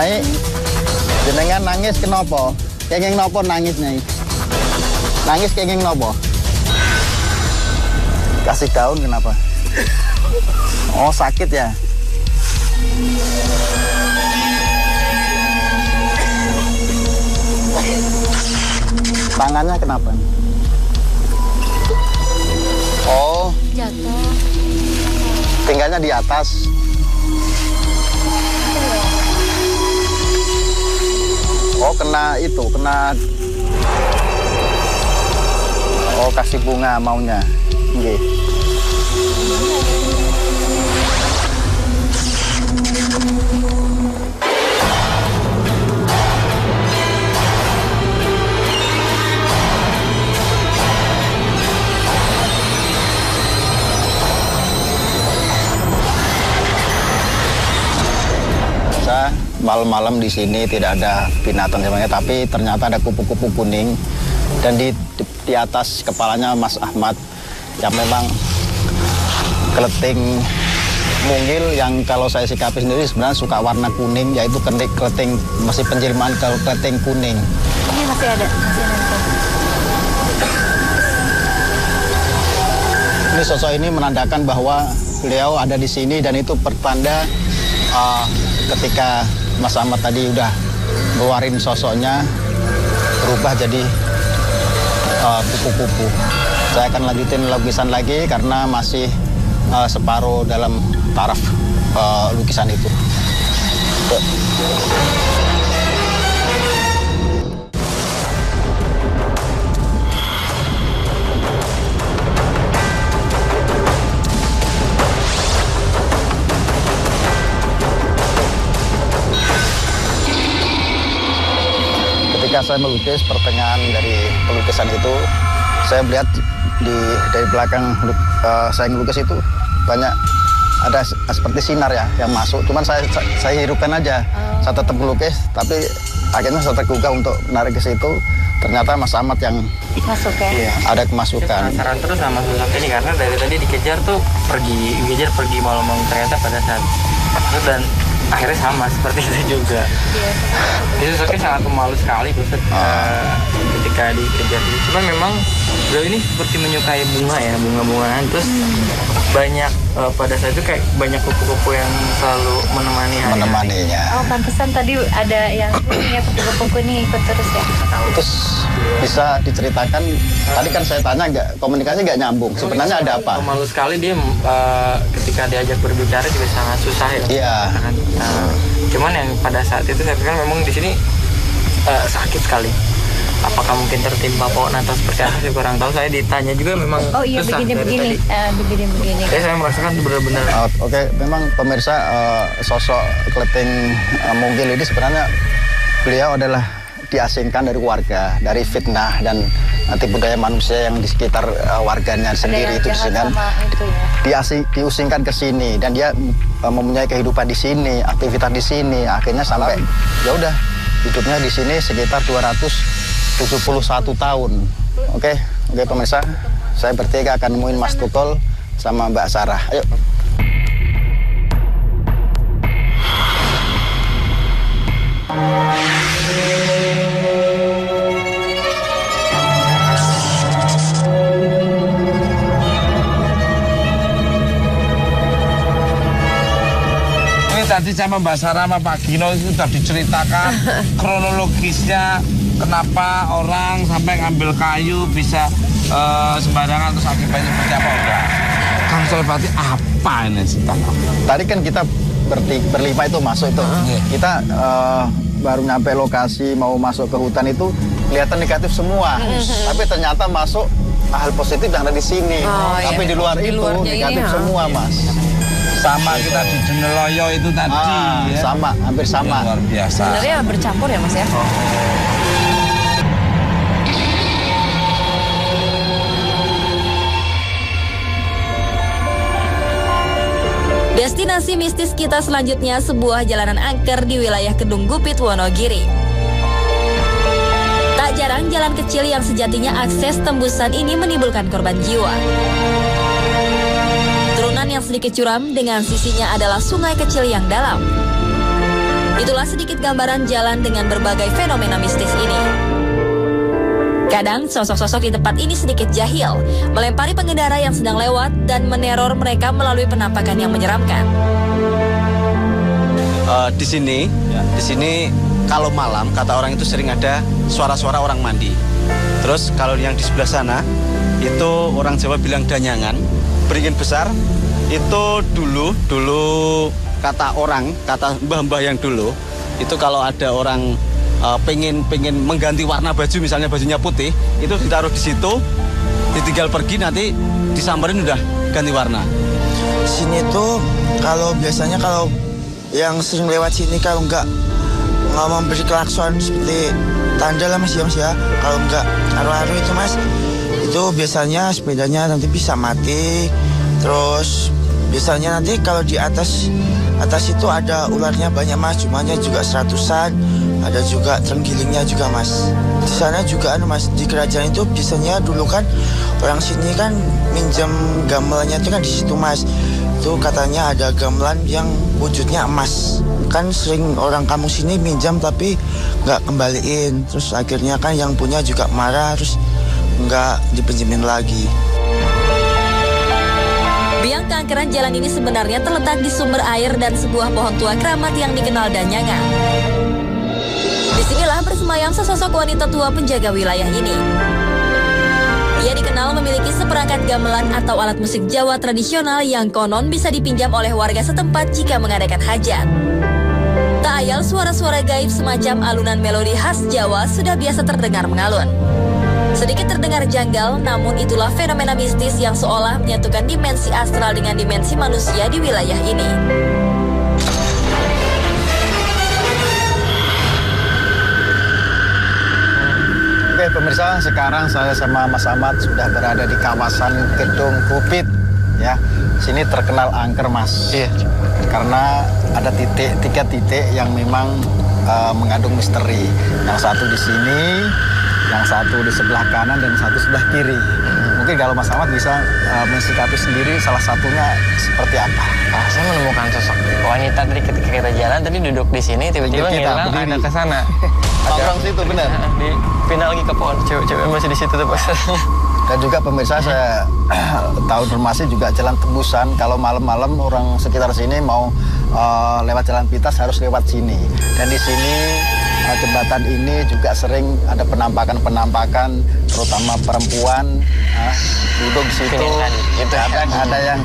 Nyai, jenengan nangis kenapa? Kenging nopo nangis, Nyai? Nangis kenging nopo? Kasih daun kenapa? Oh, sakit ya? Tangannya kenapa? Oh, jatuh. tinggalnya di atas. Oh, kena itu, kena. Oh, kasih bunga maunya. Nggih. Malam-malam di sini tidak ada binatang sebenarnya, tapi ternyata ada kupu-kupu kuning dan di atas kepalanya Mas Ahmad yang memang keleting mungil yang kalau saya sikapi sendiri sebenarnya suka warna kuning, yaitu keleting masih penjelimaan keleting kuning. Ini masih ada. Ini sosok ini menandakan bahwa beliau ada di sini dan itu pertanda ketika Mas Ahmad tadi udah ngeluarin sosoknya berubah jadi kupu-kupu. Saya akan lanjutin lukisan lagi karena masih separuh dalam taraf lukisan itu. Ketika saya melukis pertengahan dari pelukisan itu, saya melihat dari belakang saya melukis itu banyak ada seperti sinar ya yang masuk. Cuman saya hirupkan aja. Saya tetap melukis, tapi akhirnya saya tergugah untuk menarik ke situ. Ternyata Mas Ahmad yang masuk ya? Iya, ada kemasukan. Saya penasaran terus sama sosok ini karena dari tadi dikejar tuh pergi malam-malam, ternyata pada saat itu dan akhirnya sama seperti itu juga. Itu sosoknya sangat pemalu sekali ketika dikejar. Cuman memang beliau ini seperti menyukai bunga ya, bunga-bungaan. Terus banyak pada saat itu kayak banyak kupu-kupu yang selalu menemaninya. Oh, pantesan tadi ada yang punya kupu-kupu ini ikut terus ya? Terus bisa diceritakan, tadi kan saya tanya komunikasi nggak nyambung. Sebenarnya ada apa? Pemalu sekali dia ketika diajak berbicara juga sangat susah ya. Iya. Cuman yang pada saat itu saya pikir memang di sini sakit sekali. Apakah mungkin tertimpa pohon atau seperti apa, saya kurang tahu. Saya ditanya juga memang susah. Begini. Saya merasakan benar-benar. Oke, memang pemirsa sosok keleting mungil ini sebenarnya beliau adalah diasingkan dari warga, dari fitnah dan nanti budaya manusia yang di sekitar warganya sendiri itu diusingkan ke sini dan dia mempunyai kehidupan di sini, aktivitas di sini, akhirnya sampai ya udah hidupnya di sini sekitar 271 tahun. Oke, pemirsa, saya bertiga akan nemuin Mas Tukul sama Mbak Sarah. Ayo. Tadi sama Mbak Sarah sama Pak Gino itu sudah diceritakan kronologisnya kenapa orang sampai ngambil kayu bisa sembarangan terus akibatnya seperti apa udah. Kang Solvati apa ini sih? Tadi kan kita berlima itu masuk itu. Kita baru nyampe lokasi mau masuk ke hutan itu kelihatan negatif semua. Tapi ternyata masuk hal positif yang ada di sini. Tapi di luar itu negatif semua, Mas. Sama kita di Jeneloyo itu tadi ya. Sama, hampir sama. Luar biasa. Sebenarnya bercampur ya Mas ya? Destinasi mistis kita selanjutnya sebuah jalanan angker di wilayah Kedung Gupit, Wonogiri. Tak jarang jalan kecil yang sejatinya akses tembusan ini menimbulkan korban jiwa. Turunan yang sedikit curam dengan sisinya adalah sungai kecil yang dalam. Itulah sedikit gambaran jalan dengan berbagai fenomena mistis ini. Kadang sosok-sosok di tempat ini sedikit jahil, melempari pengendara yang sedang lewat dan meneror mereka melalui penampakan yang menyeramkan. Di sini kalau malam kata orang itu sering ada suara-suara orang mandi. Terus kalau yang di sebelah sana itu orang Jawa bilang danyangan, beringin besar. Itu dulu kata mbah-mbah yang dulu itu kalau ada orang pengen mengganti warna baju, misalnya bajunya putih, itu ditaruh di situ, ditinggal pergi, nanti disamperin udah ganti warna. Sini tuh biasanya kalau yang sering lewat sini kalau nggak memberi klakson seperti tanda lah mas ya. Kalau nggak aru-aru itu mas, itu biasanya sepedanya nanti bisa mati. Terus biasanya nanti kalau di atas itu ada ularnya banyak mas, jumlahnya juga 100-an. Ada juga terenggalingnya juga mas. Di sana juga mas, di kerajaan itu biasanya dulu kan orang sini kan minjem gamelannya itu kan di situ mas. Itu katanya ada gamelan yang wujudnya emas. Kan sering orang kampung sini minjam tapi nggak kembaliin. Terus akhirnya kan yang punya juga marah, terus nggak dipinjemin lagi. Biang keangkeran jalan ini sebenarnya terletak di sumber air dan sebuah pohon tua keramat yang dikenal danyangan. Disinilah bersemayam sesosok wanita tua penjaga wilayah ini. Ia dikenal memiliki seperangkat gamelan atau alat musik Jawa tradisional yang konon bisa dipinjam oleh warga setempat jika mengadakan hajat. Tak ayal suara-suara gaib semacam alunan melodi khas Jawa sudah biasa terdengar mengalun. Sedikit terdengar janggal, namun itulah fenomena mistis yang seolah menyatukan dimensi astral dengan dimensi manusia di wilayah ini. Oke pemirsa, sekarang saya sama Mas Ahmad sudah berada di kawasan Gedung Gupit. Ya, sini terkenal angker mas. Iya. Karena ada tiga titik yang memang mengandung misteri. Yang satu di sini, yang satu di sebelah kanan dan satu sebelah kiri. Mungkin kalau Mas Ahmad bisa mensikapi sendiri salah satunya seperti apa? Saya menemukan sosok wanita tadi ketika kita jalan tadi duduk di sini tiba-tiba ngilang ada ke sana. Nongkrong situ benar. Pindah lagi ke pohon, cewek-cewek masih di situ tuh Pak. Dan juga pemirsa saya tahu informasi juga jalan tembusan. Kalau malam-malam orang sekitar sini mau lewat jalan pintas harus lewat sini. Dan di sini jembatan ini juga sering ada penampakan, terutama perempuan duduk di situ. Ada yang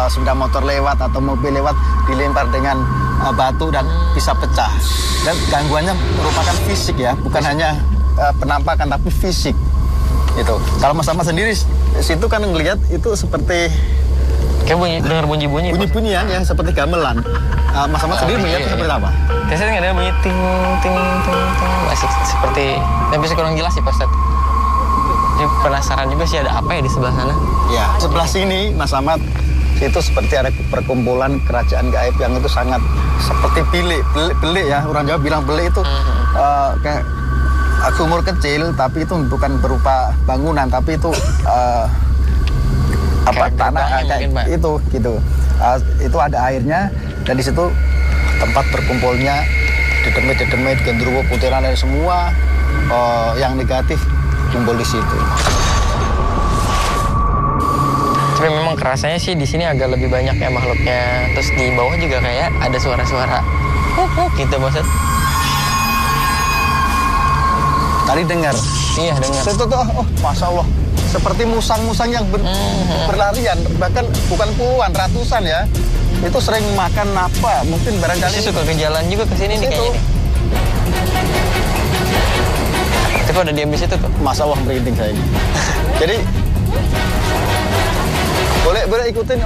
sepeda motor lewat atau mobil lewat dilempar dengan batu dan bisa pecah. Dan gangguannya merupakan fisik ya, bukan hanya penampakan tapi fisik. Itu. Kalau Mas Ahmad sendiri situ kan ngelihat itu seperti kayak dengar bunyi-bunyi. Bunyi-bunyian yang seperti gamelan. Mas Ahmad sendiri melihat seperti apa? Biasanya nggak ada bunyi ting. Masih seperti, tapi kurang jelas sih Pak Ustadz. Jadi penasaran juga sih ada apa ya di sebelah sana. Ya, sebelah sini Mas Ahmad itu seperti ada perkumpulan kerajaan gaib yang itu sangat seperti belik ya. Orang Jawa bilang belik itu kayak sumur kecil, tapi itu bukan berupa bangunan, tapi itu tanah kayak itu gitu. Itu ada airnya dan di situ tempat berkumpulnya dedemit, genderuwo, kuntilanak dan semua yang negatif kumpul di situ. Tapi memang kerasanya sih di sini agak lebih banyak ya makhluknya. Terus di bawah juga kayak ada suara-suara gitu maksud. Tadi dengar? Iya dengar. Itu tuh, masya Allah, seperti musang-musang yang berlarian, bahkan bukan puluhan, ratusan ya. Itu sering makan apa? Mungkin barangkali. Suka ke jalan juga ke sini nih kayaknya. Tapi ada diam di situ tuh. Masya Allah merinding saya ini. Jadi boleh ikutin.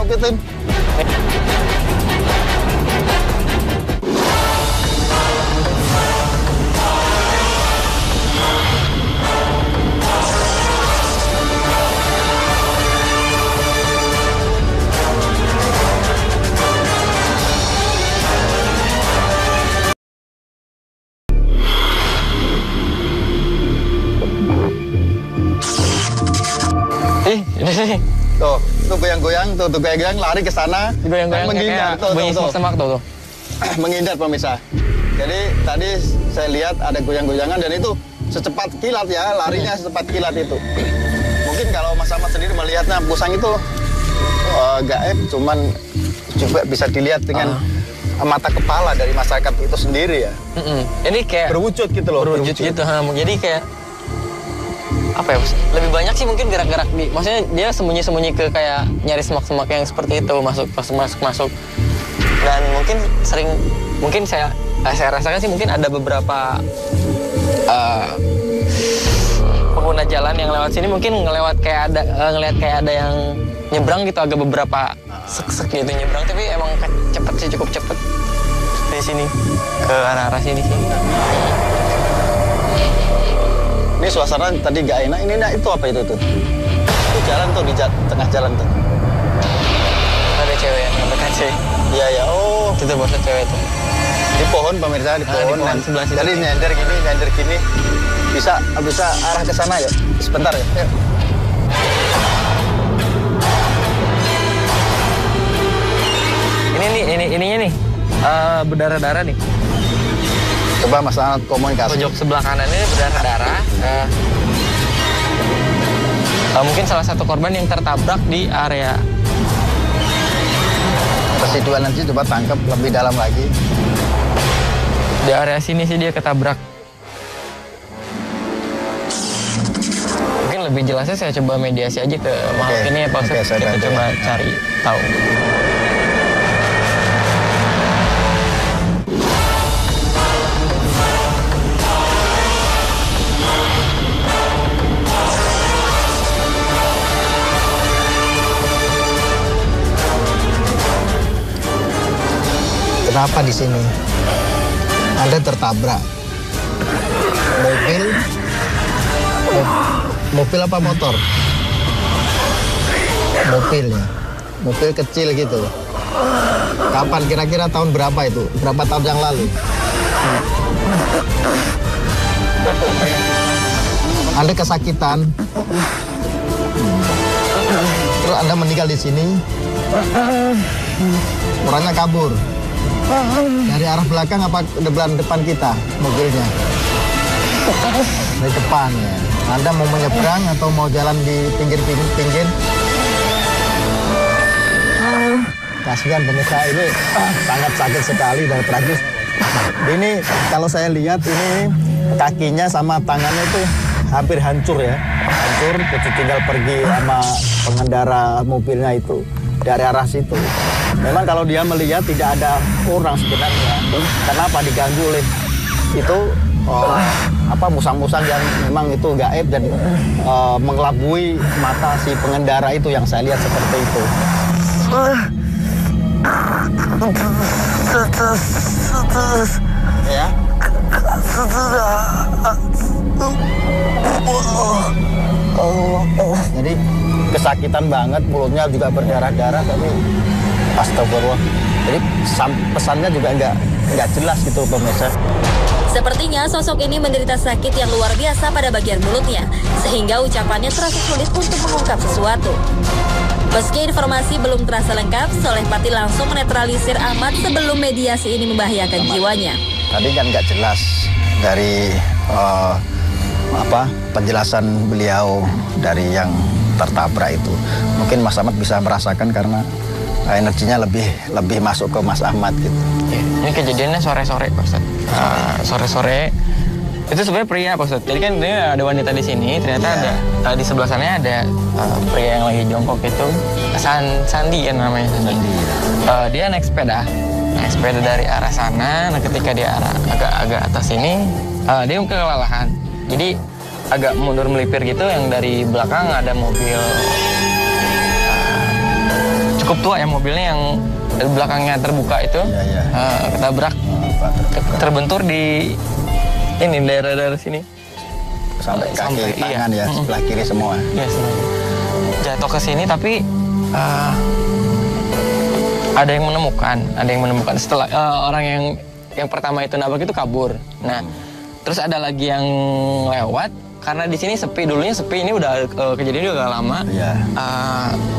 Tuh goyang-goyang, tuh goyang-goyang lari ke sana. Goyang-goyang menghindar, kayak bunyi semak tuh. Menghindar pemirsa. Jadi tadi saya lihat ada goyang-goyangan dan itu secepat kilat ya, larinya secepat kilat itu. Mungkin kalau Mas Ahmad sendiri melihatnya pusang itu gaib, cuman juga bisa dilihat dengan mata kepala dari masyarakat itu sendiri ya. Ini kayak Berwujud gitu loh. berwujud gitu. Jadi kayak apa ya? Lebih banyak sih mungkin gerak-gerak di. Maksudnya dia sembunyi-sembunyi ke kayak nyari semak-semak yang seperti itu, masuk. Dan mungkin saya rasakan sih mungkin ada beberapa pengguna jalan yang lewat sini mungkin ngelihat kayak ada yang nyebrang gitu, agak beberapa sek gitu nyebrang, tapi emang cepet sih, cukup cepet dari sini ke arah sini sih. Ini suasana tadi gak enak, ini itu apa itu tuh? Itu jalan tuh, di tengah jalan tuh. Ada cewek yang ngedekat sih. Iya ya, oh. Itu bosnya cewek tuh. Di pohon pemirsa, di pohon. pohon sebelah situ. Jadi nyender gini. Bisa arah ke sana ya? Sebentar ya. Yuk. Ininya nih berdarah-darah nih. Coba Mas Ahmad komunikasi. Pojok sebelah kanan ini berdarah-darah. Mungkin salah satu korban yang tertabrak di area. Residuan nanti coba tangkap lebih dalam lagi. Di area sini sih dia ketabrak. Mungkin lebih jelasnya saya coba mediasi aja ke makhluk ini ya Pak Ustadz. Kita coba cari tahu. Kenapa di sini? Anda tertabrak. Mobil apa motor? Mobil ya. Mobil kecil gitu. Kapan kira-kira tahun berapa itu? Berapa tahun yang lalu? Anda kesakitan. Terus Anda meninggal di sini. Orangnya kabur. Dari arah belakang apa depan kita mobilnya? Dari depan ya. Anda mau menyeberang atau mau jalan di pinggir? Kasihan pemirsa, ini sangat sakit sekali dan tragis. Ini kalau saya lihat ini kakinya sama tangannya itu hampir hancur ya. Hancur, tinggal pergi sama pengendara mobilnya itu dari arah situ. Memang kalau dia melihat tidak ada orang sebenarnya. Kenapa diganggu oleh itu musang-musang yang memang itu gaib dan mengelabui mata si pengendara itu yang saya lihat seperti itu. Ya. Jadi kesakitan banget, mulutnya juga berdarah-darah, tapi astagfirullah. Jadi pesannya juga nggak jelas gitu pemirsa. Sepertinya sosok ini menderita sakit yang luar biasa pada bagian mulutnya, sehingga ucapannya terasa sulit untuk mengungkap sesuatu. Meski informasi belum terasa lengkap, Soleh Pati langsung menetralisir Ahmad sebelum mediasi ini membahayakan jiwanya. Tadi kan nggak jelas dari penjelasan beliau dari yang tertabrak itu. Mungkin Mas Ahmad bisa merasakan karena energinya lebih masuk ke Mas Ahmad gitu. Ini kejadiannya sore-sore Pak Ustadz. Sore-sore itu sebenarnya pria Pak Ustadz. Jadi kan ini ada wanita di sini, ternyata ada di sebelah sana ada pria yang lagi jongkok itu. Sandi kan namanya Sandi. Dia naik sepeda dari arah sana. Nah ketika dia agak atas ini dia kelelahan. Jadi agak mundur melipir gitu. Yang dari belakang ada mobil cukup tua ya, mobilnya yang dari belakangnya terbuka itu. Ketabrak, terbentur di ini daerah sini sampai kaki tangan ya, sebelah kiri semua. Iya, jatuh ke sini tapi ada yang menemukan setelah orang yang pertama itu nabrak itu kabur. Nah, terus ada lagi yang lewat karena di sini dulunya sepi, ini udah kejadian juga lama.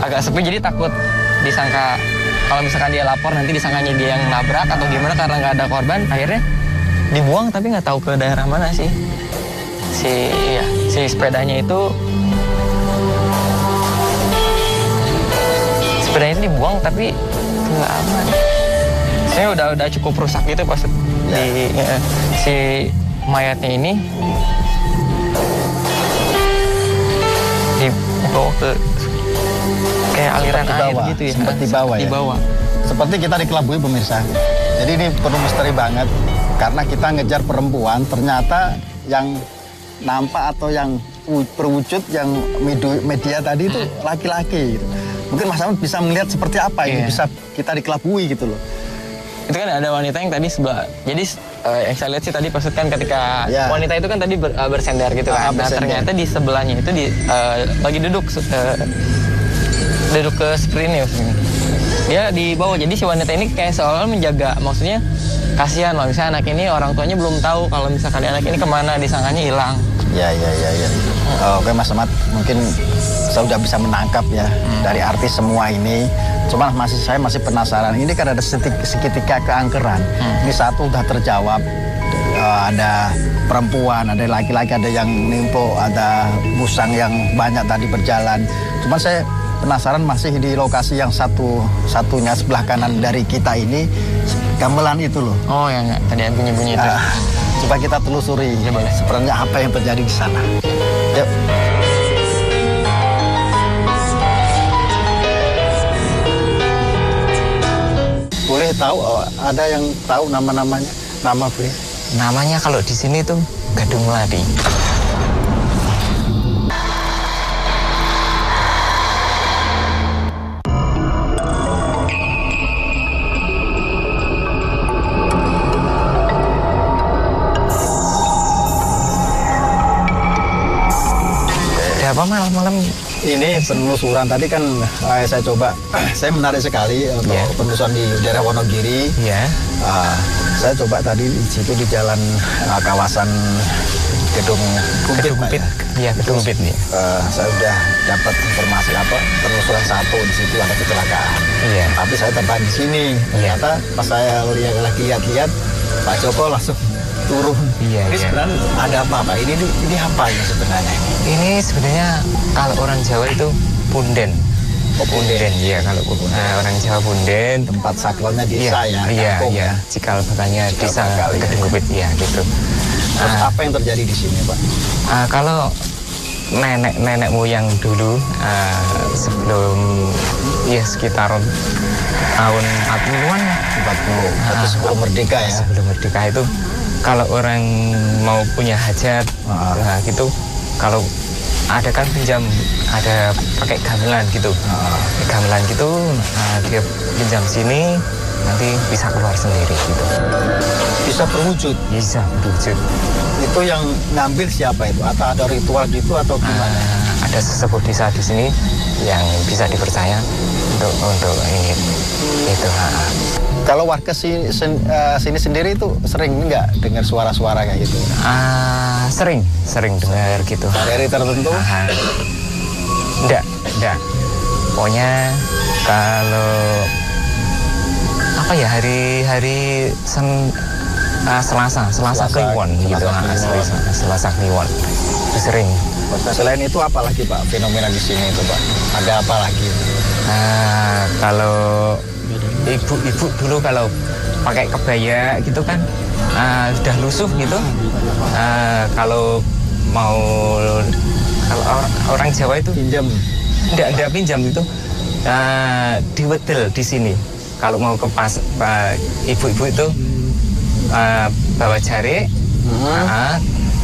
Agak sepi, jadi takut disangka kalau misalkan dia lapor nanti disangkanya dia yang nabrak atau gimana karena nggak ada korban. Akhirnya dibuang tapi nggak tahu ke daerah mana sih. Si sepedanya itu dibuang tapi nggak aman. Saya udah cukup rusak gitu pas si mayatnya ini dibawa ke kayak aliran air gitu ya. Sempat dibawa ya. Seperti kita dikelabui pemirsa. Jadi ini perlu misteri banget karena kita ngejar perempuan, ternyata yang nampak atau yang berwujud yang media tadi itu laki-laki gitu. Mungkin Mas Ahmad bisa melihat seperti apa ini bisa kita dikelabui gitu loh. Itu kan ada wanita yang tadi sebelah. Jadi yang saya lihat sih tadi maksudkan ketika wanita itu kan tadi bersender gitu kan. Nah, ternyata di sebelahnya itu lagi duduk ke screen ya. Dia di bawah. Jadi si wanita ini kayak seolah menjaga, maksudnya kasihan loh, misalnya anak ini orang tuanya belum tahu kalau misalkan anak ini kemana, disangkanya hilang. Ya. Oke Mas Ahmad, mungkin saya udah bisa menangkap ya dari artis semua ini. Cuma saya masih penasaran. Ini kan ada seketika keangkeran. Ini satu udah terjawab. Ada perempuan, ada laki-laki, ada yang nimpo, ada musang yang banyak tadi berjalan. Cuma saya penasaran masih di lokasi yang satunya sebelah kanan dari kita ini, gamelan itu loh. Oh ya, tadi yang bunyi-bunyi itu. Coba kita telusuri sebenarnya apa yang terjadi di sana. Yuk. Boleh tahu, ada yang tahu nama-namanya? Nama boleh? Namanya kalau di sini tuh Gadung Melati. Apa malam-malam ini penelusuran tadi kan saya coba, saya menarik sekali untuk penelusuran di daerah Wonogiri. Saya coba tadi di situ di jalan kawasan Gedung Gumpit. Iya, Gedung Gumpit nih. Saya sudah dapat informasi penelusuran satu di situ ada kecelakaan. Tapi saya tertarik di sini. Ternyata pas saya lagi lihat-lihat, Pak Joko langsung turun. Ini sebenarnya ada apa? Ini apa ini sebenarnya? Ini sebenarnya kalau orang Jawa itu punden. Oh, punden. Iya, kalau orang Jawa punden. Tempat sakralnya desa Iya. Cikal bakalnya desa Gedung Gumpit ya gitu. Terus apa yang terjadi di sini, Pak? Kalau nenek moyang dulu sebelum sekitar tahun 40-an, 40. Sebelum merdeka ya. Sebelum merdeka itu kalau orang mau punya hajat gitu, kalau ada kan pinjam, ada pakai gamelan gitu. Gamelan gitu dia pinjam sini, nanti bisa keluar sendiri gitu. Bisa berwujud? Bisa berwujud. Itu yang ngambil siapa itu? Atau ada ritual gitu atau gimana? Ada sesepuh desa di sini yang bisa dipercaya untuk ini itu. Kalau warga sini sendiri itu sering nggak dengar suara-suara kayak gitu? Sering dengar gitu. Dari tertentu? Enggak. Pokoknya kalau hari Selasa Kliwon gitu. Selasa Kliwon itu sering. Selain itu apa lagi Pak fenomena di sini itu Pak? Ada apa lagi? Kalau ibu-ibu dulu kalau pakai kebaya gitu kan sudah lusuh gitu. Kalau orang Jawa itu enggak pinjam itu diwedel di sini. Kalau mau ke ibu-ibu itu bawa jarik,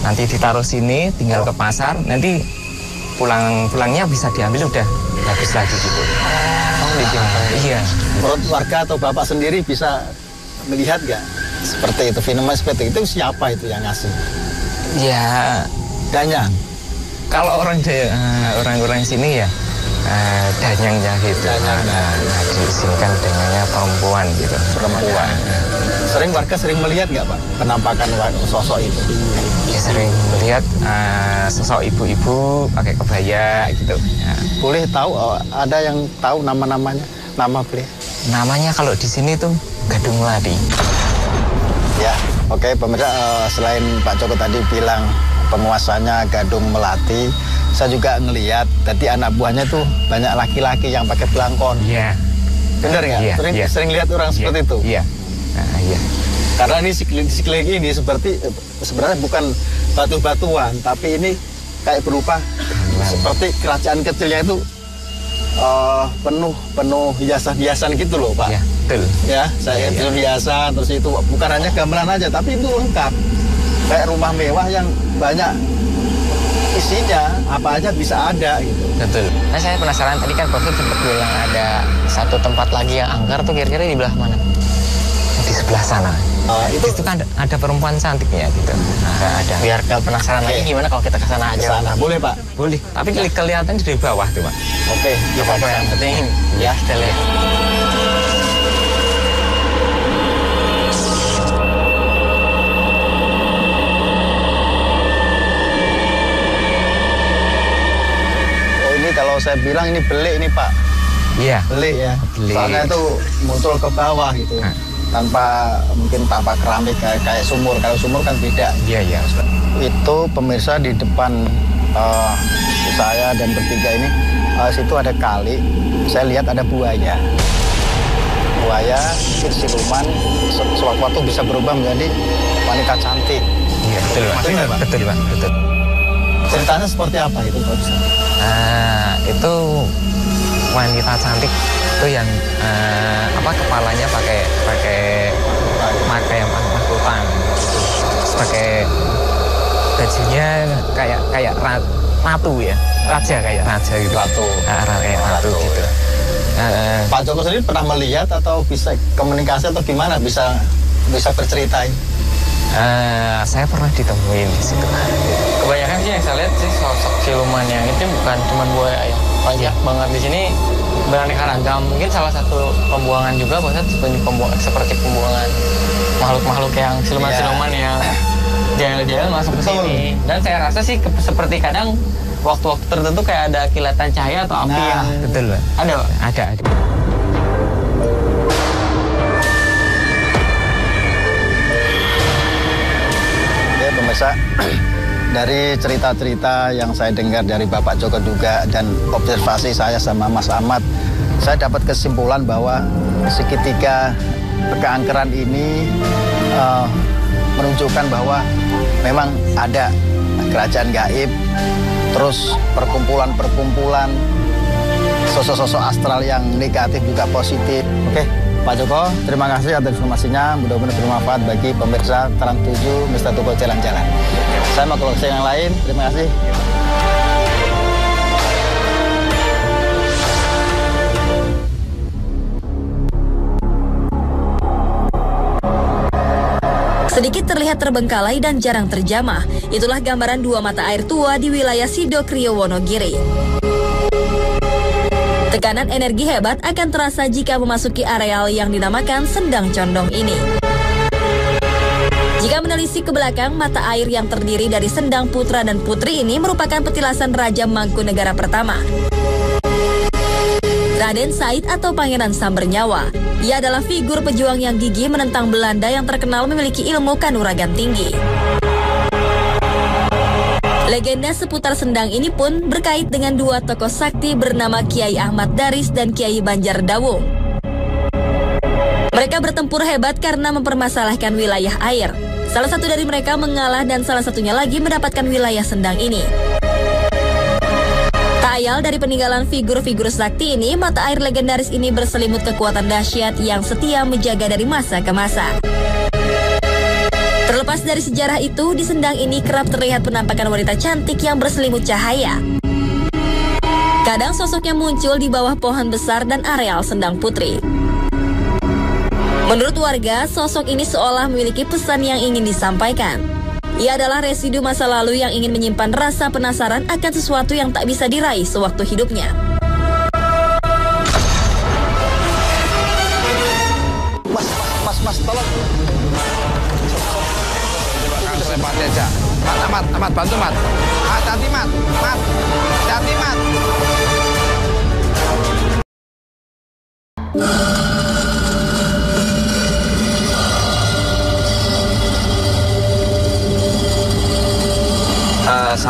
nanti ditaruh sini, tinggal ke pasar, nanti pulangnya bisa diambil udah habis lagi gitu. Iya. Menurut warga atau bapak sendiri bisa melihat nggak seperti itu, fenomena seperti itu siapa itu yang ngasih? Ya, Danyang. Kalau orang sini ya danyangnya gitu. Di sini kan danyangnya perempuan gitu. Perempuan. Warga sering melihat nggak Pak penampakan sosok itu? Ya sering melihat sosok ibu-ibu pakai kebaya gitu. Boleh tahu ada yang tahu nama-namanya? Nama boleh? Namanya kalau di sini tuh Gadung Melati. Ya, Oke, pemirsa, selain Pak Joko tadi bilang penguasanya Gadung Melati, saya juga ngelihat tadi anak buahnya tuh banyak laki-laki yang pakai belangkon. Iya. Bener nggak? Sering lihat orang seperti itu. Iya. Iya. Karena ini sekeliling ini sebenarnya bukan batu-batuan, tapi ini kayak berupa seperti kerajaan kecilnya itu penuh hiasan-hiasan gitu loh, Pak. Iya, betul. Ya, saya hiasan, terus itu bukan hanya gamelan aja, tapi itu lengkap. Kayak rumah mewah yang banyak isinya, apa aja bisa ada gitu. Betul. Nah, saya penasaran tadi kan Profesor sempat bilang ada satu tempat lagi yang angker tuh kira-kira di belah mana? Di sebelah sana. Itu kan ada perempuan cantiknya gitu. Ada. Biar kalau penasaran lagi gimana kalau kita ke sana aja? Sana. Boleh, Pak? Boleh. Tapi kelihatan dari bawah tuh, Pak. Oke, kita apa yang penting ya kita lihat. Kalau saya bilang ini belik ini, Pak. Iya. Belik ya. Belik. Soalnya itu muncul ke bawah gitu. Tanpa mungkin tanpa keramik kayak sumur. Kalau sumur kan beda. Iya. Itu pemirsa di depan saya dan bertiga ini, situ ada kali. Saya lihat ada buaya. Buaya, siluman, sewaktu-waktu bisa berubah menjadi wanita cantik. Iya, betul, Pak. Betul, Pak. Betul. Ceritanya seperti apa itu, Pak? Itu wanita cantik itu yang kepalanya pakai mahkota gitu. Pakai bajunya kayak ratu ya, raja kayak raja gitu. Kayak ratu gitu. Pak Joko sendiri pernah melihat atau bisa komunikasi atau gimana bisa bercerita ini? Saya pernah ditemuin di situ. Kebanyakan sih yang saya lihat sih sosok siluman yang itu bukan cuma buaya ya. Banyak banget di sini beraneka ragam. Mungkin salah satu pembuangan juga seperti pembuangan makhluk-makhluk yang siluman-siluman yang jahil-jahil masuk ke sini. Dan saya rasa sih seperti kadang waktu-waktu tertentu kayak ada kilatan cahaya atau api yang betul, Pak. Ada, Pak? Ada. Pemirsa, dari cerita-cerita yang saya dengar dari Bapak Joko juga dan observasi saya sama Mas Ahmad, saya dapat kesimpulan bahwa seketika keangkeran ini menunjukkan bahwa memang ada kerajaan gaib, terus perkumpulan-perkumpulan, sosok-sosok astral yang negatif juga positif. Oke, Pak Joko, terima kasih atas informasinya. Mudah-mudahan bermanfaat bagi pemirsa Trans 7 Mr. Toko Jalan-Jalan. Saya mau ke lokasi yang lain. Terima kasih. Sedikit terlihat terbengkalai dan jarang terjamah. Itulah gambaran dua mata air tua di wilayah Sidokrio, Wonogiri. Tekanan energi hebat akan terasa jika memasuki areal yang dinamakan Sendang Condong ini. Jika menelisik ke belakang, mata air yang terdiri dari Sendang Putra dan Putri ini merupakan petilasan Raja Mangkunegara pertama, Raden Said atau Pangeran Sambernyawa. Ia adalah figur pejuang yang gigih menentang Belanda yang terkenal memiliki ilmu kanuragan tinggi. Legenda seputar Sendang ini pun berkait dengan dua tokoh sakti bernama Kiai Ahmad Daris dan Kiai Banjar Dawung. Mereka bertempur hebat karena mempermasalahkan wilayah air. Salah satu dari mereka mengalah dan salah satunya lagi mendapatkan wilayah Sendang ini. Tak ayal dari peninggalan figur-figur sakti ini, mata air legendaris ini berselimut kekuatan dahsyat yang setia menjaga dari masa ke masa. Terlepas dari sejarah itu, di Sendang ini kerap terlihat penampakan wanita cantik yang berselimut cahaya. Kadang sosoknya muncul di bawah pohon besar dan areal Sendang Putri. Menurut warga, sosok ini seolah memiliki pesan yang ingin disampaikan. Ia adalah residu masa lalu yang ingin menyimpan rasa penasaran akan sesuatu yang tak bisa diraih sewaktu hidupnya. Mas, tolong. Mat, bantu, Mat. Hati-hati, Mat. Hati-hati, Mat.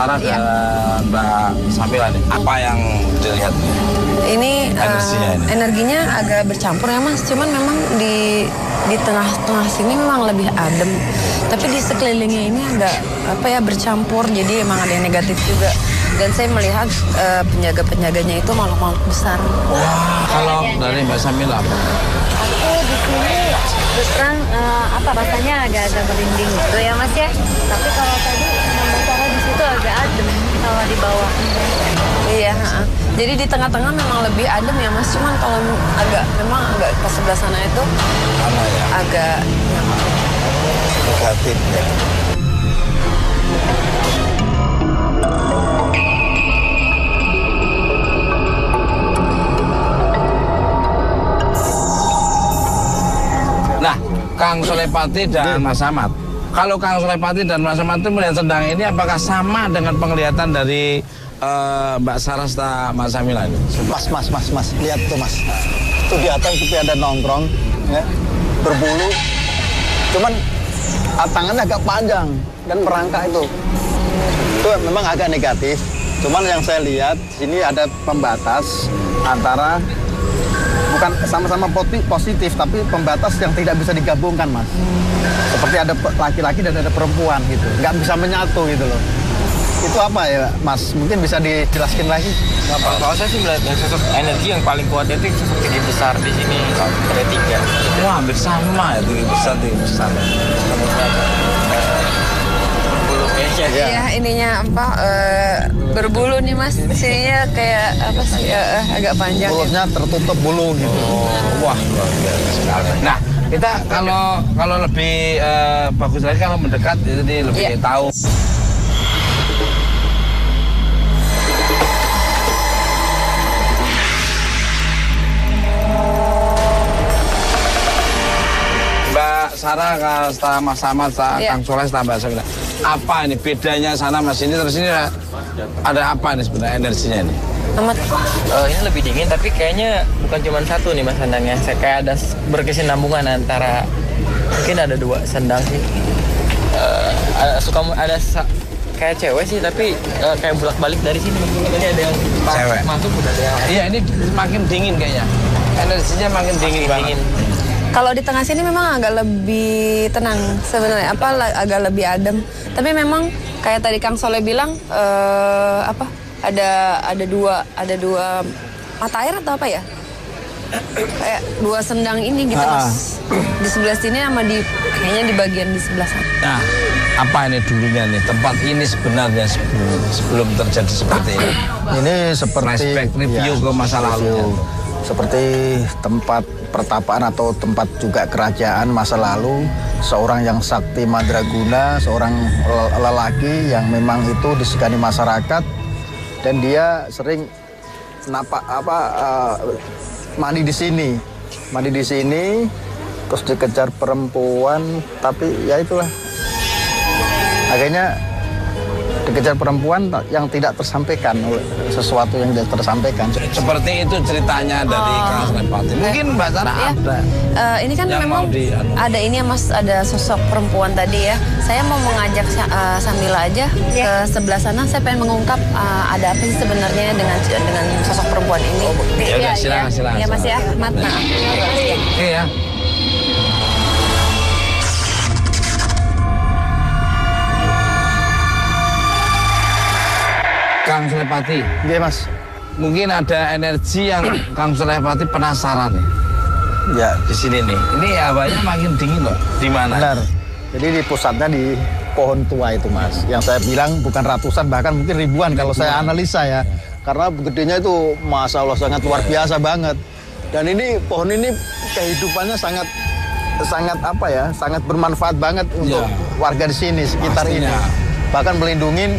Sarah dan Mbak Samila nih, apa yang dilihat? Ini energinya agak bercampur ya Mas, cuman memang di tengah-tengah sini memang lebih adem. Tapi di sekelilingnya ini agak bercampur, jadi emang ada yang negatif juga. Dan saya melihat penjaga-penjaganya itu makhluk-makhluk besar. Wah, kalau dari Mbak Samila apa? Aku di sini terus terang rasanya agak-agak merinding gitu ya Mas ya. Tapi kalau tadi Sarah di situ agak adem kalau di bawah. Iya, jadi di tengah-tengah memang lebih adem ya Mas. Cuman kalau memang agak ke sebelah sana itu agak negatif ya. Nah, Kang Solepati dan Mas Ahmad. Kalau Kang Solepati dan Mas Ahmad itu melihat sendang ini apakah sama dengan penglihatan dari Mbak Sarasta Mas Samila ini? Mas, lihat tuh Mas. Itu di atas seperti ada nongkrong, ya, berbulu. Cuman tangannya agak panjang dan merangkak itu. Itu memang agak negatif. Cuman yang saya lihat sini ada pembatas antara bukan sama-sama positif, tapi pembatas yang tidak bisa digabungkan, Mas. Seperti ada laki-laki dan ada perempuan gitu, nggak bisa menyatu gitu loh. Itu apa ya, Mas? Mungkin bisa dijelaskan lagi? Kalau saya sih melihat yang sosok energi yang paling kuat itu sosok tinggi besar di sini, ada 3. Wah, hampir sama ya, tinggi besar. Iya, ininya berbulu nih Mas. Sininya kayak agak panjang. Mulutnya tertutup bulu gitu. Wah, luar biasa sekali. Nah, kita kalau lebih bagus lagi kalau mendekat jadi lebih tahu. Mbak Sarah, setelah Mas Ahmad, Kang Soleh, setelah Mbak Samila. Apa ini bedanya sana Mas ini terus ini ada apa nih sebenarnya energinya ini? Ini lebih dingin tapi kayaknya bukan cuma satu nih Mas sendangnya. Saya kayak ada berkesinambungan antara mungkin ada 2 sendang sih. Kayak cewek sih tapi kayak bolak-balik dari sini. Ini ada yang cewek masuk udah ada yang. Iya, ini makin dingin kayaknya. Energinya makin dingin banget. Kalau di tengah sini memang agak lebih tenang sebenarnya, agak lebih adem. Tapi memang kayak tadi Kang Soleh bilang ada dua mata air atau apa ya? Kayak 2 sendang ini gitu Mas. Di sebelah sini sama kayaknya di bagian di sebelah sana. Nah, apa ini dulunya nih tempat ini sebenarnya sebelum terjadi seperti ini? Ini seperti flashback review ke masa lalu. Seperti tempat pertapaan atau tempat juga kerajaan masa lalu, seorang yang sakti mandraguna, seorang lelaki yang memang itu disegani masyarakat dan dia sering mandi di sini terus dikejar perempuan, tapi ya itulah akhirnya dikejar perempuan yang tidak tersampaikan, sesuatu yang tidak tersampaikan. Seperti itu ceritanya dari Kang Solepati. Mungkin Mbak Sarah ada. Ini kan memang ada ini ya Mas, ada sosok perempuan tadi ya. Saya mau mengajak Samila aja ke sebelah sana. Saya pengen mengungkap ada apa sih sebenarnya dengan sosok perempuan ini. Ya udah, silakan. Ya Mas ya, maaf. Iya. Kang Solepati. Iya Mas. Mungkin ada energi yang Kang Solepati penasaran nih. Ya di sini nih. Ini hawanya makin dingin loh. Di mana? Benar. Jadi di pusatnya di pohon tua itu Mas. Yang saya bilang bukan ratusan bahkan mungkin ribuan kalau saya analisa ya. Karena gedenya itu Masya Allah sangat luar biasa banget. Dan ini pohon ini kehidupannya sangat bermanfaat banget untuk warga di sini sekitar ini. Bahkan melindungi.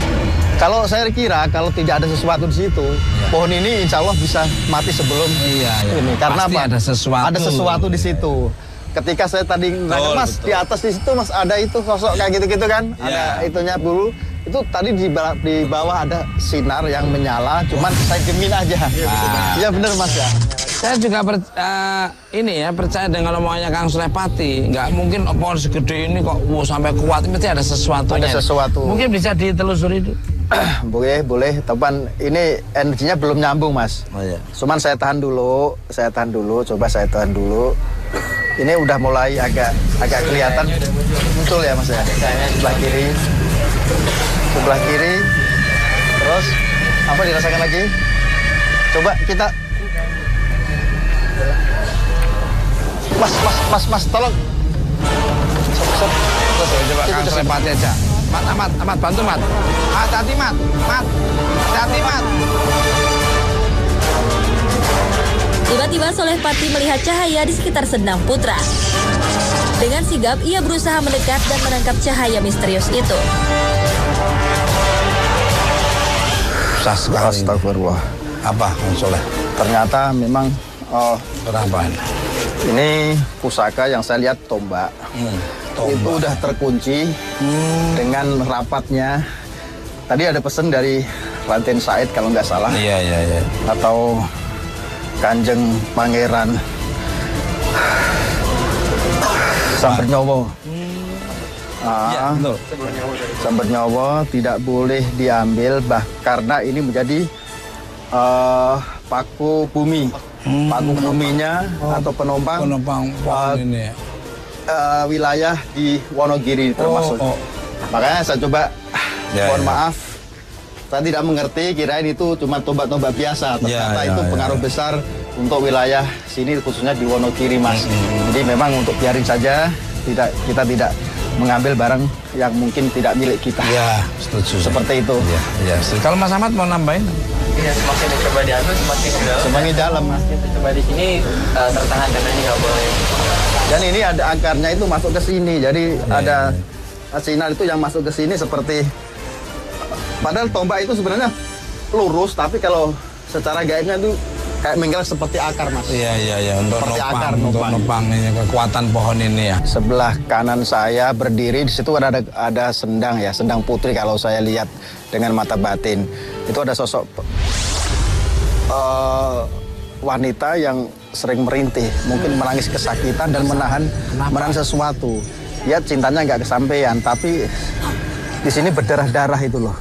Kalau saya kira kalau tidak ada sesuatu di situ, pohon ini insya Allah bisa mati sebelum ini. Karena pasti apa? Ada sesuatu. Ada sesuatu di situ. Ketika saya tadi nanya, Mas, di atas di situ Mas ada itu sosok kayak gitu-gitu kan? Ada itunya dulu. Itu tadi di bawah ada sinar yang menyala, cuman saya gemin aja. Iya bener Mas ya. Saya juga percaya dengan omongannya Kang Sulepati. Nggak mungkin pohon segede ini kok sampai kuat, mesti ada sesuatunya. Ada sesuatu. Mungkin bisa ditelusuri itu. Boleh. Teman, ini energinya belum nyambung, Mas. Oh, iya. Cuman saya tahan dulu. Coba saya tahan dulu. Ini udah mulai agak kelihatan muncul ya, Mas ya. Sebelah kiri. Terus apa dirasakan lagi? Coba kita. Mas, tolong. Stop. Coba Kang Sulepati aja. Mat, bantu Mat. Hati-hati Mat. Tiba-tiba Sulepati melihat cahaya di sekitar Sendang Putra. Dengan sigap, ia berusaha mendekat dan menangkap cahaya misterius itu. Susah sekali. Astagfirullah. Apa, Kang Soleh? Ternyata memang Berapaan? Ini pusaka yang saya lihat tombak. Itu udah terkunci dengan rapatnya. Tadi ada pesan dari Raden Said kalau nggak salah. Iya. Atau Kanjeng Pangeran Sambernyowo. Iya, betul. Sambernyowo tidak boleh diambil karena ini menjadi paku bumi. Paku buminya atau penumpang pohon ini ya. Wilayah di Wonogiri termasuk. Makanya saya coba mohon maaf, saya tidak mengerti, kirain itu cuma tombak-tombak biasa. Ternyata itu pengaruh besar untuk wilayah sini khususnya di Wonogiri, Mas. Jadi memang untuk biarin saja, kita tidak mengambil barang yang mungkin tidak milik kita. Iya, setuju. Seperti itu. Iya. Kalau Mas Ahmad mau nambahin? Iya, semakin dicoba diambil semakin ke dalam. Semakin dalam, Mas. Kita coba di sini tertahan karena ini nggak boleh. Dan ini ada akarnya itu masuk ke sini. Jadi ada sinar itu yang masuk ke sini seperti. Padahal tombak itu sebenarnya lurus, tapi kalau secara gaibnya itu kayak menggerak seperti akar, Mas. Iya. Untuk nopang ini kekuatan pohon ini ya. Sebelah kanan saya berdiri di situ ada sendang ya, sendang putri kalau saya lihat dengan mata batin. Itu ada sosok wanita yang sering merintih, mungkin menangis kesakitan dan menahan sesuatu. Ya cintanya nggak kesampaian, tapi di sini berdarah-darah itu loh.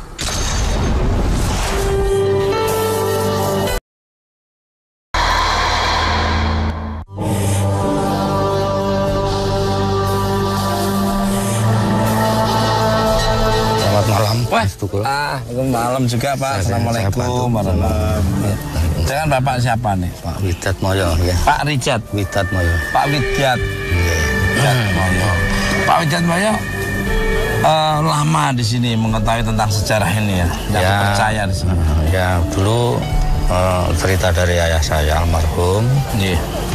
Malam juga Pak. Assalamualaikum warahmatullahi. Dengan Bapak siapa nih? Pak Widat Moyo ya. Pak Richard Widat Moyo. Pak Widat. Pak Widat Moyo lama di sini mengetahui tentang sejarah ini ya. Yang percaya di sini. Ya dulu cerita dari ayah saya almarhum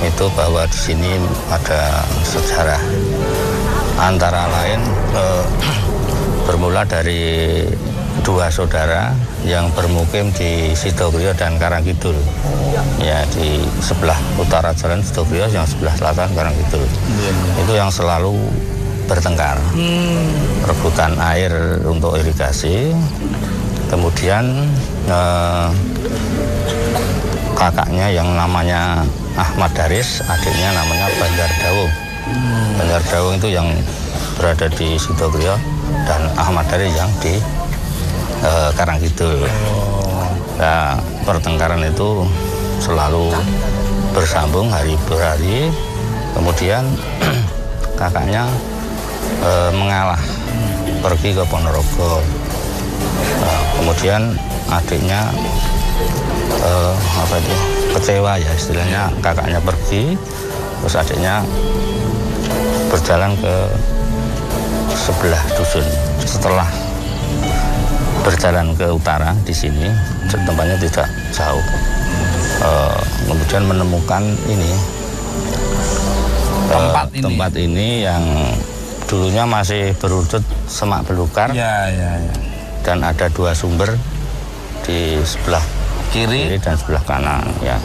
itu bahwa di sini ada sejarah antara lain bermula dari dua saudara yang bermukim di Sidogriyo dan Karangkidul. Ya di sebelah utara jalan Sidogriyo, yang sebelah selatan Karangkidul. Itu yang selalu bertengkar, rebutan air untuk irigasi. Kemudian kakaknya yang namanya Ahmad Daris, adiknya namanya Bandar Dawung. Bandar Dawung itu yang berada di Sidogriyo dan Ahmad Daris yang di Karangkidul. Nah, pertengkaran itu selalu bersambung hari per hari. Kemudian kakaknya mengalah, pergi ke Ponorogo. Kemudian adiknya kecewa ya istilahnya, kakaknya pergi, terus adiknya berjalan ke sebelah dusun. Setelah berjalan ke utara di sini, tempatnya tidak jauh. Kemudian menemukan ini tempat ini yang dulunya masih berwujud semak belukar. Dan ada dua sumber di sebelah kiri dan sebelah kanan. Ya.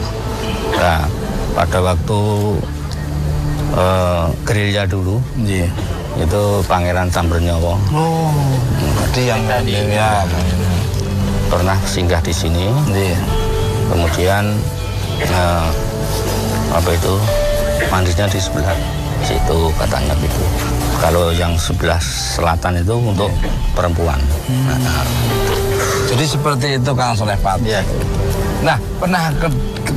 Nah, pada waktu gerilya dulu. Itu Pangeran Sambernyowo. Yang tadi ya pernah singgah di sini. Kemudian apa itu mandinya di sebelah situ katanya gitu. Kalau yang sebelah selatan itu untuk perempuan. Jadi seperti itu Kang Solepat. Iya. Nah,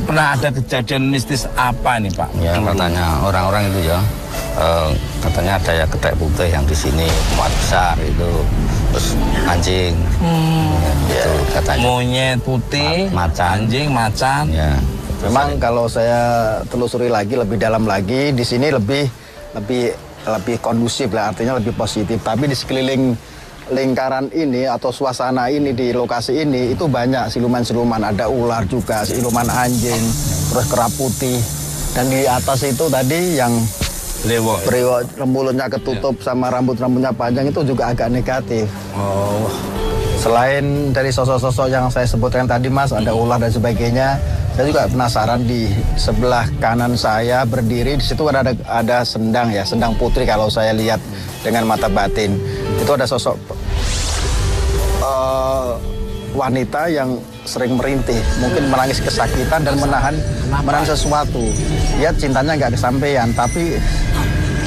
pernah ada kejadian mistis apa nih Pak? Ya katanya orang-orang itu ya, katanya ada ya kedai putih yang di sini muat besar itu, terus anjing, itu katanya. Monyet putih, macan, anjing, macan. Ya. Memang kalau saya telusuri lagi lebih dalam lagi di sini lebih kondusif lah, artinya lebih positif. Tapi di sekeliling lingkaran ini atau suasana ini di lokasi ini itu banyak siluman-siluman, ada ular juga, siluman anjing, terus kera putih, dan di atas itu tadi yang brewok mulutnya ketutup sama rambut-rambutnya panjang itu juga agak negatif. Oh. Selain dari sosok-sosok yang saya sebutkan tadi Mas, ada ular dan sebagainya, saya juga penasaran di sebelah kanan saya berdiri di situ ada sendang ya, sendang putri kalau saya lihat dengan mata batin. Itu ada sosok wanita yang sering merintih, mungkin menangis kesakitan dan menahan sesuatu. Ya cintanya nggak kesampaian, tapi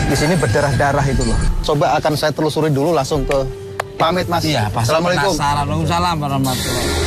di sini berdarah-darah itu loh. Coba akan saya telusuri dulu langsung ke pamit Mas. Iya, Assalamualaikum. Waalaikumsalam warahmatullahi wabarakatuh.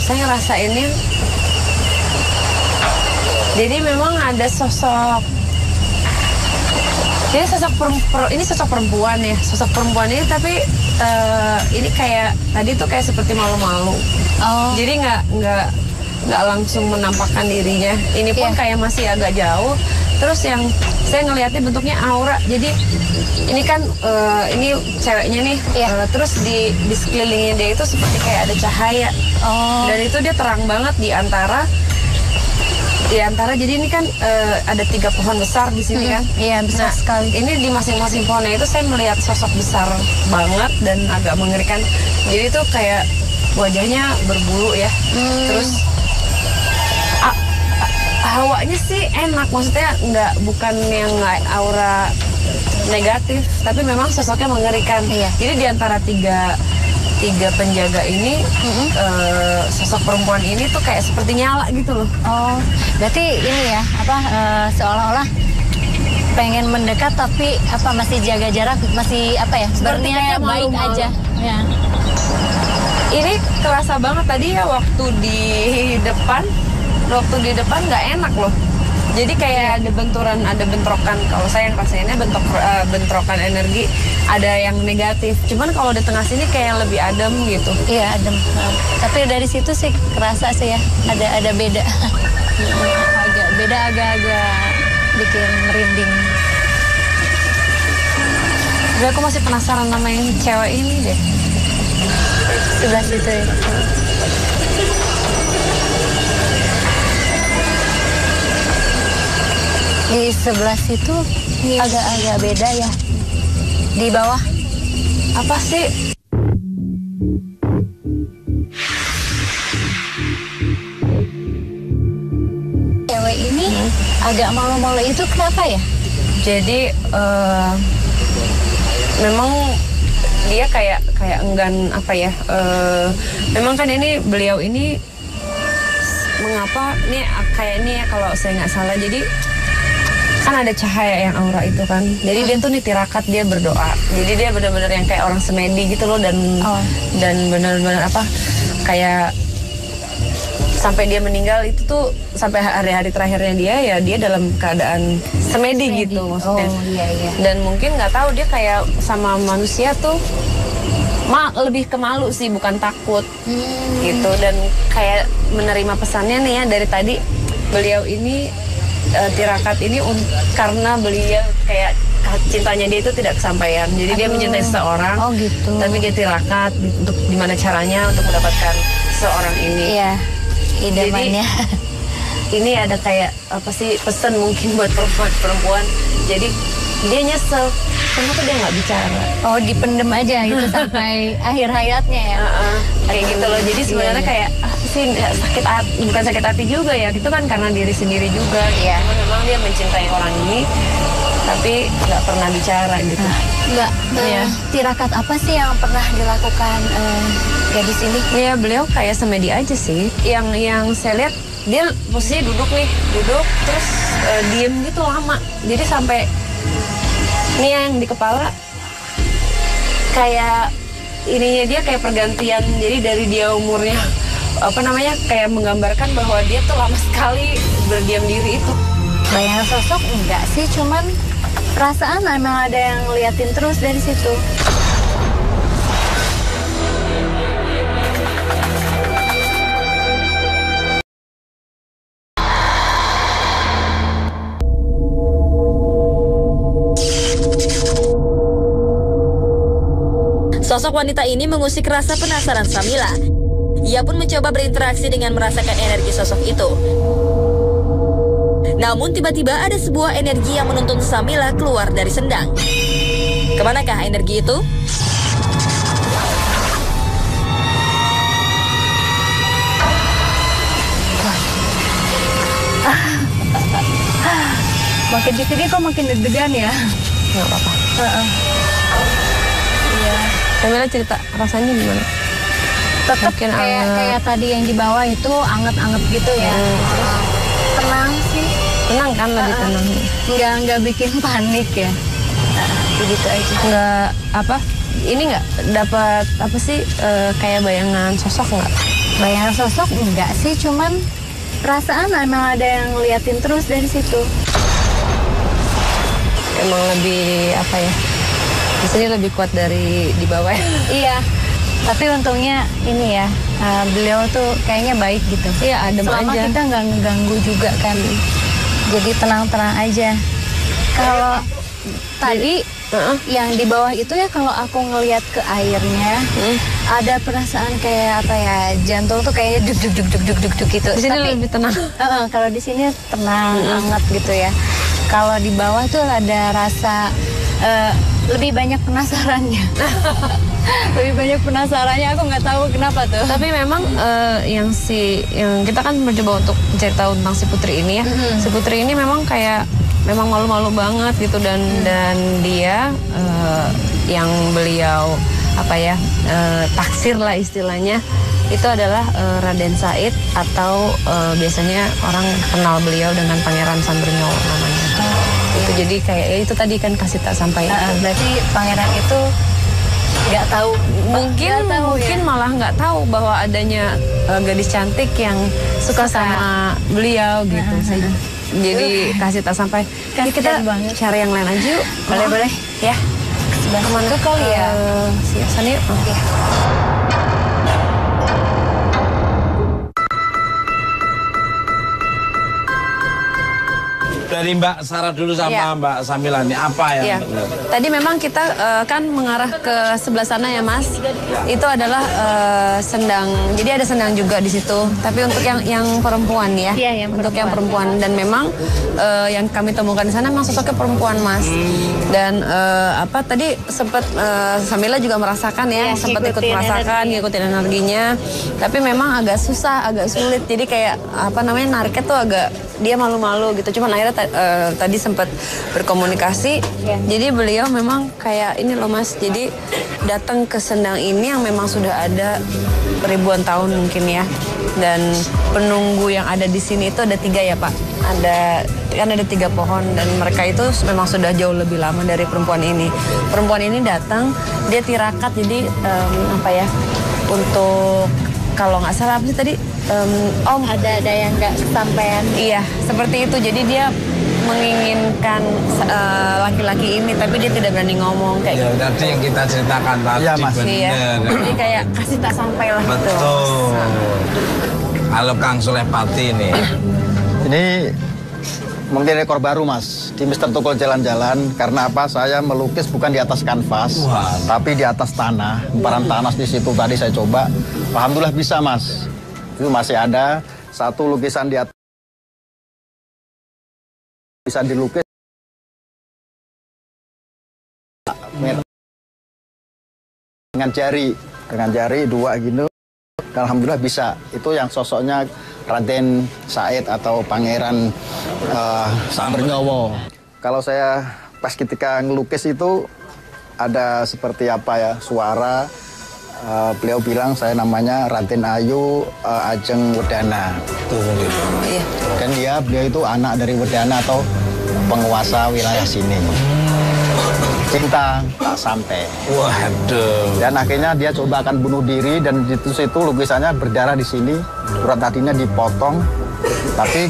Saya ngerasainnya, jadi memang ada sosok, jadi ini sosok perempuan ya, sosok perempuan ini tapi ini kayak tadi tuh kayak seperti malu-malu. Jadi nggak langsung menampakkan dirinya. Ini pun kayak masih agak jauh. Terus yang saya ngelihatnya bentuknya aura. Jadi ini kan ini ceweknya nih. Terus di sekelilingnya dia itu seperti kayak ada cahaya. Dan itu dia terang banget di antara. Jadi ini kan ada 3 pohon besar di sini kan. Iya, besar sekali. Ini di masing-masing pohonnya itu saya melihat sosok besar banget dan agak mengerikan. Jadi itu kayak wajahnya berbulu ya. Terus hawanya sih enak, maksudnya bukan yang aura negatif, tapi memang sosoknya mengerikan. Jadi di antara tiga penjaga ini, sosok perempuan ini tuh kayak seperti nyala gitu loh. Berarti ini ya, seolah-olah pengen mendekat tapi masih jaga jarak, masih berniat baik aja. Ya. Ini kerasa banget tadi ya waktu di depan nggak enak loh. Jadi kayak ada bentrokan. Kalau saya yang rasainnya bentrokan energi, ada yang negatif. Cuman kalau di tengah sini kayak lebih adem gitu. Iya, adem. Tapi dari situ sih kerasa sih ya, ada beda. Agak beda, agak bikin merinding. Jadi aku masih penasaran sama yang cewek ini deh. Sebelah situ ya. Di sebelah situ agak beda ya. Di bawah apa sih? Cewek ini agak malu-malu itu kenapa ya? Jadi memang dia kayak enggan memang kan ini beliau ini mengapa ini kayak ini ya kalau saya nggak salah, jadi kan ada cahaya yang aura itu kan, jadi dia tuh nih tirakat, dia berdoa, jadi dia benar-benar yang kayak orang semedi gitu loh, dan benar-benar kayak sampai dia meninggal itu tuh sampai hari-hari terakhirnya dia dalam keadaan semedi gitu maksudnya. Dan mungkin nggak tahu dia kayak sama manusia tuh lebih ke malu sih, bukan takut gitu, dan kayak menerima pesannya nih ya dari tadi, beliau ini tirakat ini karena beliau kayak cintanya dia itu tidak kesampaian. Jadi dia mencintai seseorang, gitu. Tapi dia tirakat untuk gimana caranya untuk mendapatkan seseorang ini. Iya, idamannya. Jadi, ini ada kayak apa sih pesan mungkin buat perempuan. Jadi dia nyesel, kenapa dia nggak bicara? Oh, dipendem aja gitu sampai akhir hayatnya ya. Kayak gitu loh. Jadi sebenarnya kayak sih sakit hati, bukan sakit hati juga ya. Itu kan karena diri sendiri juga. Iya. Memang dia mencintai orang ini, tapi nggak pernah bicara gitu. Tirakat apa sih yang pernah dilakukan gadis ini? Iya, beliau kayak semedi aja sih. Yang saya lihat dia posisinya duduk terus diem gitu lama. Jadi sampai ini yang di kepala kayak ininya dia kayak pergantian. Jadi dari dia umurnya kayak menggambarkan bahwa dia tuh lama sekali berdiam diri itu. Bayang sosok enggak sih, cuman perasaan memang ada yang ngeliatin terus dari situ. Sosok wanita ini mengusik rasa penasaran Samila. Ia pun mencoba berinteraksi dengan merasakan energi sosok itu. Namun tiba-tiba ada sebuah energi yang menuntun Samila keluar dari sendang. Kemanakah energi itu? Makin di sini kok makin deg-degan ya? Nggak apa-apa. Iya. Samila cerita rasanya gimana? Tetap kayak tadi yang di bawah itu anget-anget gitu ya. Tenang sih. Tenang kan, lebih tenang. Nggak bikin panik ya. Begitu aja. Nggak apa? Ini nggak dapat apa sih kayak bayangan sosok nggak? Bayangan sosok enggak sih, cuman perasaan memang ada yang ngeliatin terus dari situ. Emang lebih apa ya? Di sini lebih kuat dari di bawah. Iya. Tapi untungnya ini ya, beliau tuh kayaknya baik gitu. Iya, adem selama aja. Kita nggak ngeganggu juga kan. Jadi tenang-tenang aja. Kalau tadi yang di bawah itu ya, kalau aku ngelihat ke airnya, ada perasaan kayak apa ya, jantung tuh kayak duk gitu. Di sini lebih tenang. Kalau di sini tenang, hangat gitu ya. Kalau di bawah tuh ada rasa lebih banyak penasarannya. Lebih banyak penasarannya, aku nggak tahu kenapa tuh. Tapi memang yang kita kan mencoba untuk mencari tahu tentang si Putri ini ya. Si Putri ini memang kayak memang malu-malu banget gitu, dan dia yang beliau taksir lah istilahnya itu adalah Raden Said, atau biasanya orang kenal beliau dengan Pangeran Sambernyo namanya. Itu jadi kayak itu tadi kan kasih tak sampai. Berarti pangeran itu nggak tahu, mungkin malah nggak tahu bahwa adanya gadis cantik yang suka sama beliau gitu. Jadi kasih tak sampai. Jadi kita cari yang lain aja yuk. Boleh ya. Sebelah kemana tuh kali ya? Sana yuk. Oke. Dari Mbak Sarah dulu sama Mbak Samila nih, apa yang Tadi memang kita kan mengarah ke sebelah sana ya Mas. Itu adalah sendang. Jadi ada sendang juga di situ. Tapi untuk yang perempuan ya. Iya, untuk yang perempuan. Dan memang yang kami temukan di sana memang sosoknya perempuan Mas. Dan tadi sempat Samila juga merasakan ya, sempat ikut merasakan, ngikutin energinya. Tapi memang agak susah, agak sulit. Jadi kayak nariknya tuh agak dia malu-malu gitu. Cuman akhirnya tadi sempat berkomunikasi. Jadi beliau memang kayak ini loh Mas. Jadi datang ke sendang ini yang memang sudah ada ribuan tahun mungkin ya. Dan penunggu yang ada di sini itu ada 3 ya Pak. Ada 3 pohon, dan mereka itu memang sudah jauh lebih lama dari perempuan ini. Perempuan ini datang, dia tirakat. Jadi untuk kalau nggak salah apa sih tadi? Om ada yang nggak kesampaian. Iya, seperti itu. Jadi dia menginginkan laki-laki ini, tapi dia tidak berani ngomong kayak gitu. Tadi yang kita ceritakan tadi, ya, Mas. Iya. Jadi kayak kasih tak sampai lah. Betul. Gitu. Halo Kang Sulepati ini. Ini mungkin rekor baru Mas di Mr. Tukul Jalan-Jalan. Karena apa? Saya melukis bukan di atas kanvas, tapi di atas tanah. Hamparan tanah di situ tadi saya coba. Alhamdulillah bisa Mas. Itu masih ada satu lukisan di atas bisa dilukis dengan jari dua gitu. Alhamdulillah bisa. Itu yang sosoknya Raden Said atau Pangeran Bernyowo. Kalau saya pas ketika ngelukis itu ada seperti apa ya, suara beliau bilang saya namanya Raden Ayu Ajeng Wedana. Dan beliau itu anak dari Wedana atau penguasa wilayah sini. Cinta tak sampai. Waduh. Dan akhirnya dia coba akan bunuh diri dan di situ lukisannya berdarah di sini. Urat hatinya dipotong tapi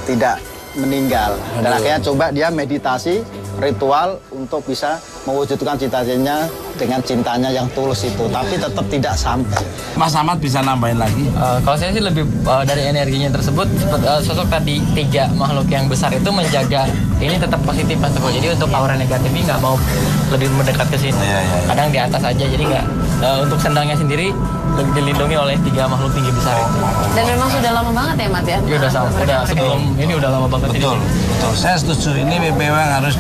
tidak meninggal. Dan akhirnya coba dia meditasi ritual untuk bisa mewujudkan cita-citanya dengan cintanya yang tulus itu, tapi tetap tidak sampai. Mas Ahmad bisa nambahin lagi? Kalau saya sih lebih dari energinya tersebut, sosok tadi 3 makhluk yang besar itu menjaga ini tetap positif Mas Tukul. Jadi untuk aura negatif ini nggak mau lebih mendekat ke sini. Kadang di atas aja, jadi nggak. Untuk sendangnya sendiri dilindungi oleh 3 makhluk tinggi besar itu. Dan memang sudah lama banget ya Mat ya? Iya udah sebelum ini udah lama banget. Betul. Saya setuju. Ini BPW harus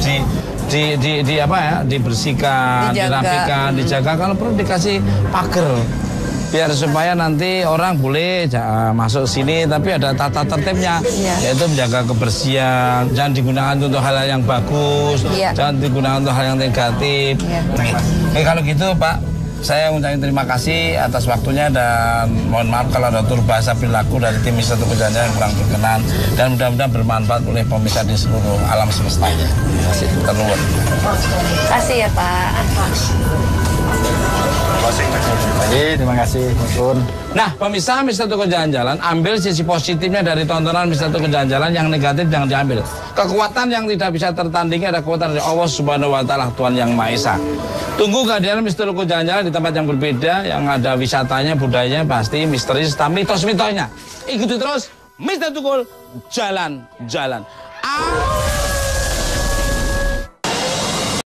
dibersihkan, dirapikan, dijaga. Kalau perlu dikasih pagar biar supaya nanti orang boleh masuk sini tapi ada tata tertibnya, yaitu menjaga kebersihan, jangan digunakan untuk hal yang bagus, jangan digunakan untuk hal yang negatif. Oke, kalau gitu Pak, saya ucapkan terima kasih atas waktunya dan mohon maaf kalau ada tutur bahasa perilaku dari tim Mr. Tukul Jalan-Jalan yang kurang berkenan, dan mudah-mudahan bermanfaat oleh pemirsa di seluruh alam semesta. Terima kasih. Terima kasih ya Pak. Terima kasih. Nah, pemirsa Mr. Tukul Jalan-Jalan, ambil sisi positifnya dari tontonan Mr. Tukul Jalan-Jalan, yang negatif jangan diambil. Kekuatan yang tidak bisa tertandingi ada kekuatan dari Allah Subhanahu wa Ta'ala, Tuhan Yang Maha Esa. Tunggu kehadiran Mr. Tukul Jalan-Jalan di tempat yang berbeda, yang ada wisatanya, budayanya, pasti misterius, tapi mitos-mitosnya. Ikuti terus Mr. Tukul Jalan-Jalan.